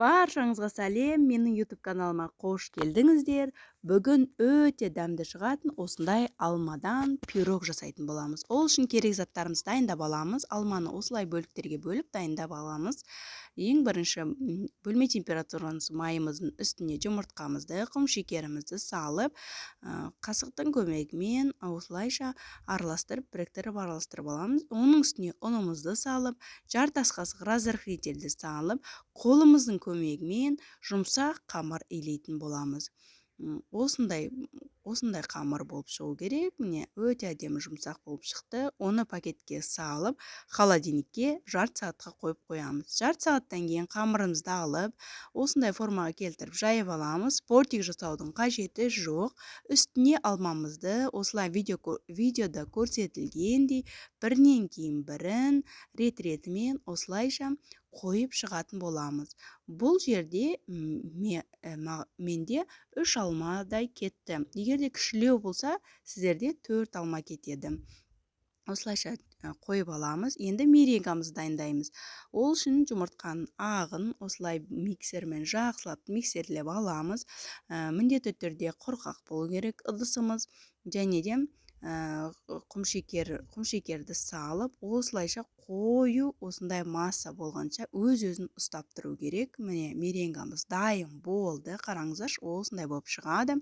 Баршаңызға сәлем, менің YouTube каналыма қош келдіңіздер. Бүгін өте дәмді шығатын осындай алмадан пирог жасайтын боламыз. Ол үшін керек заттарымызды дайындап аламыз. Алманы осылай бөліктерге бөліп дайындап аламыз. Ең бірінші бөлме температурасы майымыздың үстіне жұмыртқамызды, құмшекерімізді салып, қасықтың көмегімен осылайша біріктіріп араластырып аламыз. Оның үстіне ұнымызды салып, жартас қасық разрыхлительді салып, қолымыздың көмегімен жұмсақ қамыр илейтін боламыз. Осындай қамыр болып шығу керек. Міне өте әдемі жұмсақ болып шықты. Оны пакетке салып, холодильникке жарты сағатқа қойып қоямыз. Жарты сағаттан кейін қамырымызды алып, осындай формаға келтіріп жайып аламыз. Бортик жасаудың қажеті жоқ. Үстіне алмамызды осылай видеода көрсетілгендей бірінен кейін бірін рет-ретімен осылайша қойып шығатын боламыз. Бұл жерде менде 3 алмадай кетті. Егер де кішілеу болса, сіздерде 4 алма кетеді. Осылайша қойып аламыз. Енді меренгамызды дайындаймыз. Ол үшін жұмыртқаның ағын осылай миксермен жақсылап миксерлеп аламыз. Міндетті түрде құрғақ болу керек ыдысымыз, және де құмшекерді салып, осылайша қою осындай масса болғанша өз-өзін ұстап тұру керек. Міне меренгамыз дайын болды. Қараңыздаршы, осындай болып шығады.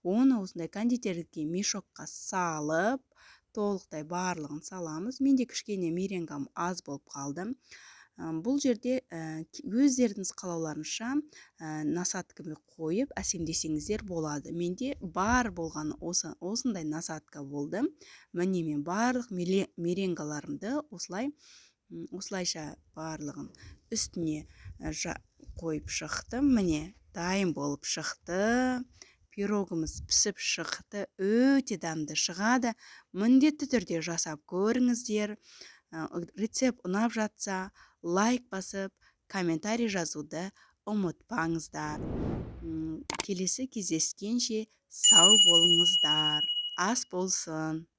Оны осындай кондитерлікке мешокқа салып, толықтай барлығын саламыз. Менде кішкене меренгам аз болып қалды. Бұл жерде өздеріңіз қалауларынша насадканы қойып әсемдесеңіздер болады. Менде бар болғаны осындай насадка болды. Міне мен барлық меренгаларымды осылайша барлығын үстіне қойып шықтым. Міне дайын болып шықты. Пирогымыз пісіп шықты. Өте дәмді шығады. Міндетті түрде жасап көріңіздер. Рецепт ұнап жатса, лайк басып, комментарий жазуды ұмытпаңыздар. Келесі кездескенше сау болыңыздар. Ас болсын.